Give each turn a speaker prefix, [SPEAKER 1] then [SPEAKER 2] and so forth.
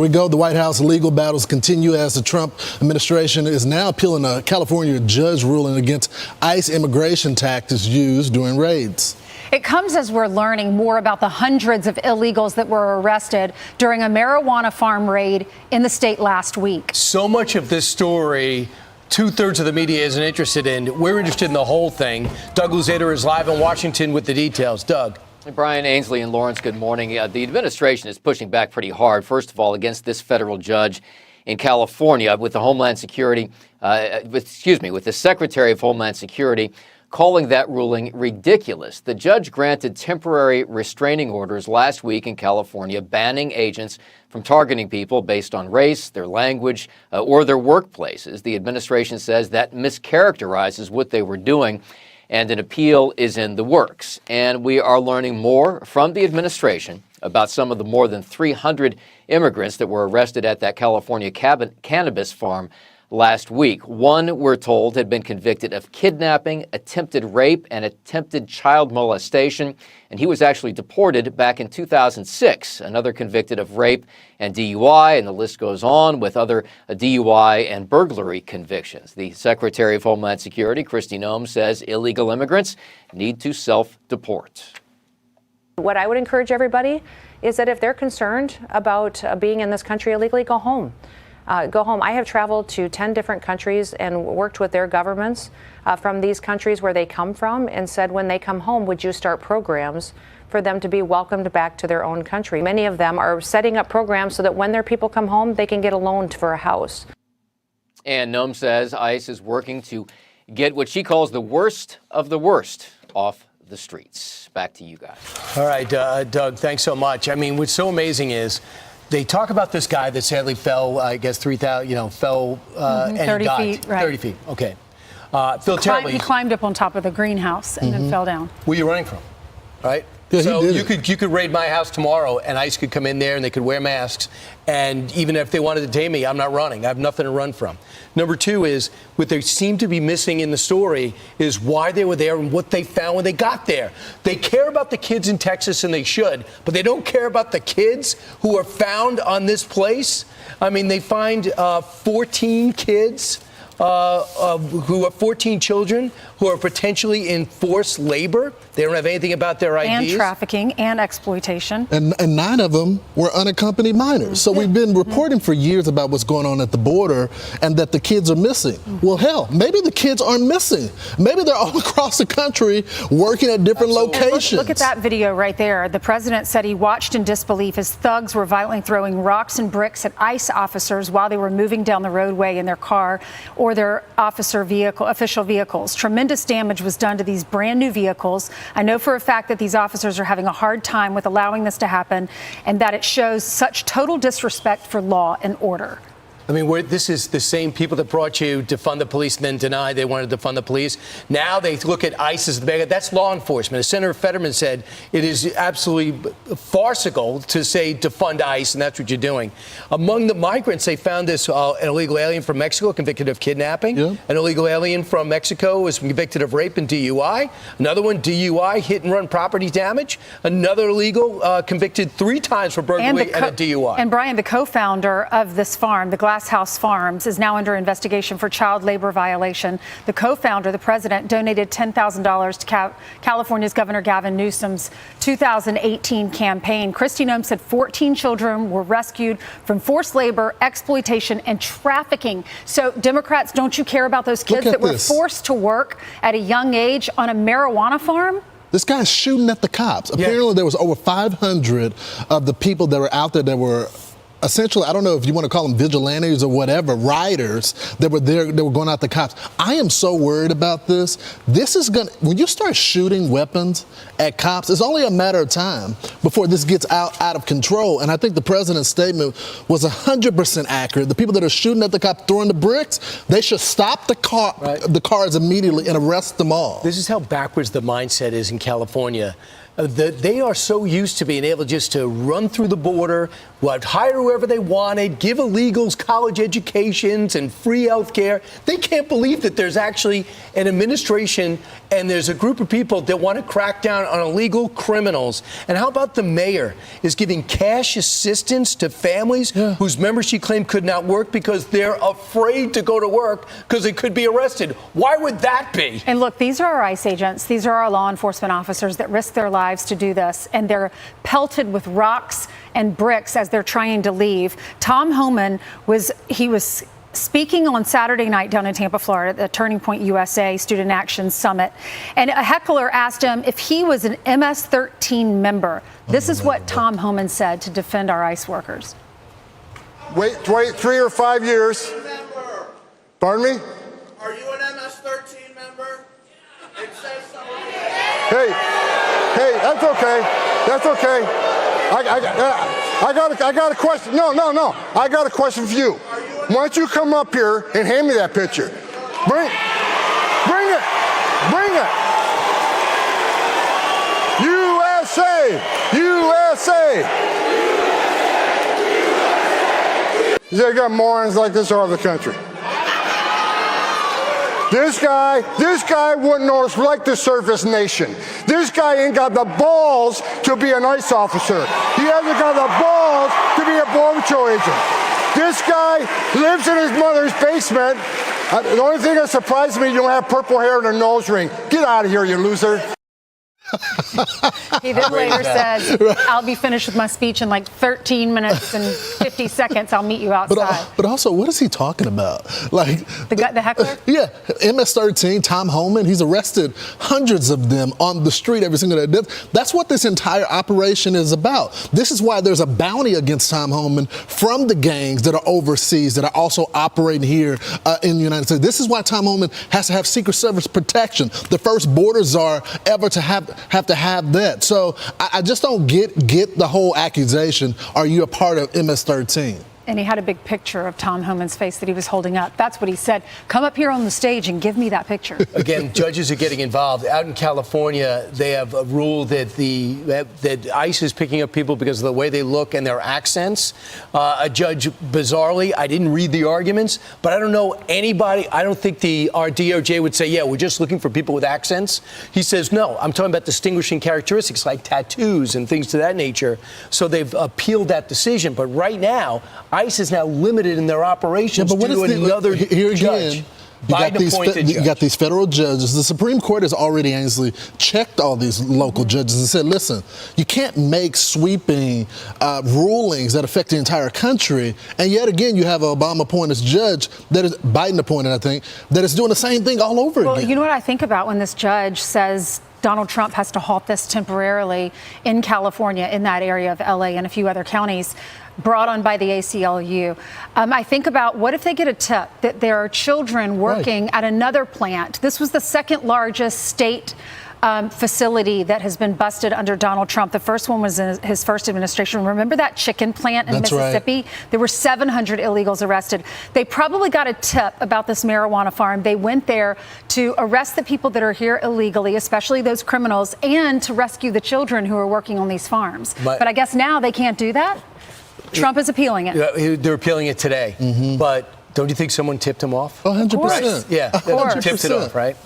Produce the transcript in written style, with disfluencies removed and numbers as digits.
[SPEAKER 1] We go. The White House legal battles continue as the Trump administration is now appealing a California judge ruling against ICE immigration tactics used during raids.
[SPEAKER 2] It comes as we're learning more about the hundreds of illegals that were arrested during a marijuana farm raid in the state last week.
[SPEAKER 3] So much of this story, two-thirds of the media isn't interested in. We're interested in the whole thing. Doug Luzader is live in Washington with the details. Doug.
[SPEAKER 4] Brian, Ainsley, and Lawrence, good morning. The administration is pushing back pretty hard, first of all, against this federal judge in California with the Homeland Security, with the Secretary of Homeland Security calling that ruling ridiculous. The judge granted temporary restraining orders last week in California, banning agents from targeting people based on race, their language, or their workplaces. The administration says that mischaracterizes what they were doing, and an appeal is in the works. And we are learning more from the administration about some of the more than 300 immigrants that were arrested at that California cannabis farm last week. One, we're told, had been convicted of kidnapping, attempted rape, and attempted child molestation, and he was actually deported back in 2006. Another convicted of rape and DUI, and the list goes on with other DUI and burglary convictions. The Secretary of Homeland Security, Kristi Noem, says illegal immigrants need to self-deport.
[SPEAKER 5] What I would encourage everybody is that if they're concerned about being in this country illegally, go home. Go home. I have traveled to 10 different countries and worked with their governments from these countries where they come from and said, when they come home, would you start programs for them to be welcomed back to their own country? Many of them are setting up programs so that when their people come home, they can get a loan for a house. And
[SPEAKER 4] Noem says ICE is working to get what she calls the worst of the worst off the streets. Back to you guys.
[SPEAKER 3] All right, Doug, thanks so much. I mean, what's so amazing is they talk about this guy that sadly fell, I guess, 3,000, and
[SPEAKER 2] 30
[SPEAKER 3] he died.
[SPEAKER 2] feet, right.
[SPEAKER 3] 30 feet, okay. Phil, terribly.
[SPEAKER 2] He climbed up on top of the greenhouse and then fell down.
[SPEAKER 3] Where are you running from, right?
[SPEAKER 1] Yeah,
[SPEAKER 3] so
[SPEAKER 1] he did
[SPEAKER 3] you could raid my house tomorrow, and ICE could come in there, and they could wear masks. And even if they wanted to detain me, I'm not running. I have nothing to run from. Number two is, what they seem to be missing in the story is why they were there and what they found when they got there. They care about the kids in Texas, and they should, but they don't care about the kids who are found on this place. I mean, they find 14 kids. Who are 14 children who are potentially in forced labor. They don't have anything about their IDs.
[SPEAKER 2] And trafficking and exploitation.
[SPEAKER 1] And 9 of them were unaccompanied minors. So we've been reporting for years about what's going on at the border and that the kids are missing. Well, hell, maybe the kids aren't missing. Maybe they're all across the country working at different locations.
[SPEAKER 2] Look at that video right there. The president said he watched in disbelief as thugs were violently throwing rocks and bricks at ICE officers while they were moving down the roadway in their car or their official vehicles. Tremendous damage was done to these brand new vehicles. I know for a fact that these officers are having a hard time with allowing this to happen, and that it shows such total disrespect for law and order.
[SPEAKER 3] I mean, this is the same people that brought you to fund the police and then denied they wanted to fund the police. Now they look at ICE as the bad guy. That's law enforcement. As Senator Fetterman said, it is absolutely farcical to say defund ICE, and that's what you're doing. Among the migrants, they found this an illegal alien from Mexico convicted of kidnapping. Yeah. An illegal alien from Mexico was convicted of rape and DUI. Another one, DUI, hit and run property damage. Another illegal convicted 3 times for burglary and a DUI.
[SPEAKER 2] And Brian, the co-founder of this farm, the Glass House Farms, is now under investigation for child labor violation. The co-founder, the president, donated $10,000 to California's Governor Gavin Newsom's 2018 campaign. Kristi Noem said 14 children were rescued from forced labor, exploitation, and trafficking. So, Democrats, don't you care about those kids that were forced to work at a young age on a marijuana farm?
[SPEAKER 1] This guy's shooting at the cops. Apparently, there was over 500 of the people that were out there that were essentially, I don't know if you want to call them vigilantes or whatever, rioters that were there, they were going out the cops. I am so worried about this. This is going to, when you start shooting weapons at cops, it's only a matter of time before this gets out of control. And I think the president's statement was 100% accurate. The people that are shooting at the cops, throwing the bricks, they should stop the cars immediately and arrest them all.
[SPEAKER 3] This is how backwards the mindset is in California. They are so used to being able just to run through the border, hire whoever they wanted, give illegals college educations and free health care. They can't believe that there's actually an administration and there's a group of people that want to crack down on illegal criminals. And how about the mayor is giving cash assistance to families whose membership claim could not work because they're afraid to go to work because they could be arrested? Why would that be?
[SPEAKER 2] And look, these are our ICE agents. These are our law enforcement officers that risk their lives to do this. And they're pelted with rocks and bricks as they're trying to leave. Tom Homan was speaking on Saturday night down in Tampa, Florida, at the Turning Point USA Student Action Summit. And a heckler asked him if he was an MS-13 member. This is what Tom Homan said to defend our ICE workers.
[SPEAKER 6] Wait 3 or 5 years. Pardon me?
[SPEAKER 7] Are you an MS-13 member? It says so.
[SPEAKER 6] Hey, that's okay. That's okay. I got a question. No. I got a question for you. Why don't you come up here and hand me that picture? Bring it. USA. They got morons like this all over the country. This guy wouldn't know like to serve his nation. This guy ain't got the balls to be an ICE officer. He hasn't got the balls to be a Border Patrol agent. This guy lives in his mother's basement. The only thing that surprises me, you don't have purple hair and a nose ring. Get out of here, you loser.
[SPEAKER 2] He then later said, I'll be finished with my speech in like 13 minutes and 50 seconds. I'll meet you outside.
[SPEAKER 1] But also, what is he talking about? Like
[SPEAKER 2] The heckler?
[SPEAKER 1] Yeah, MS-13, Tom Homan, he's arrested hundreds of them on the street every single day. That's what this entire operation is about. This is why there's a bounty against Tom Homan from the gangs that are overseas that are also operating here in the United States. This is why Tom Homan has to have Secret Service protection. The first border czar ever to have to have that. So I just don't get the whole accusation. Are you a part of MS-13?
[SPEAKER 2] And he had a big picture of Tom Homan's face that he was holding up. That's what he said. Come up here on the stage and give me that picture.
[SPEAKER 3] Again, judges are getting involved. Out in California, they have a rule that that ICE is picking up people because of the way they look and their accents. A judge, bizarrely, I didn't read the arguments, but I don't know anybody. I don't think our DOJ would say, yeah, we're just looking for people with accents. He says, no, I'm talking about distinguishing characteristics like tattoos and things to that nature. So they've appealed that decision. But right now, ICE is now limited in their operations due to another
[SPEAKER 1] here
[SPEAKER 3] judge.
[SPEAKER 1] Again, you got these federal judges. The Supreme Court has already actually checked all these local judges and said, listen, you can't make sweeping rulings that affect the entire country. And yet again, you have an Obama-appointed judge that is Biden-appointed, I think, that is doing the same thing all over again.
[SPEAKER 2] Well, you know what I think about when this judge says Donald Trump has to halt this temporarily in California, in that area of LA and a few other counties, brought on by the ACLU. I think about what if they get a tip that there are children working at another plant. This was the second largest state facility that has been busted under Donald Trump. The first one was in his first administration. Remember that chicken plant in Mississippi? Right. There were 700 illegals arrested. They probably got a tip about this marijuana farm. They went there to arrest the people that are here illegally, especially those criminals, and to rescue the children who are working on these farms. But I guess now they can't do that? Trump is appealing it.
[SPEAKER 3] They're appealing it today. But don't you think someone tipped him off?
[SPEAKER 1] 100%.
[SPEAKER 3] Yeah,
[SPEAKER 2] of course.
[SPEAKER 3] Tipped it off, right?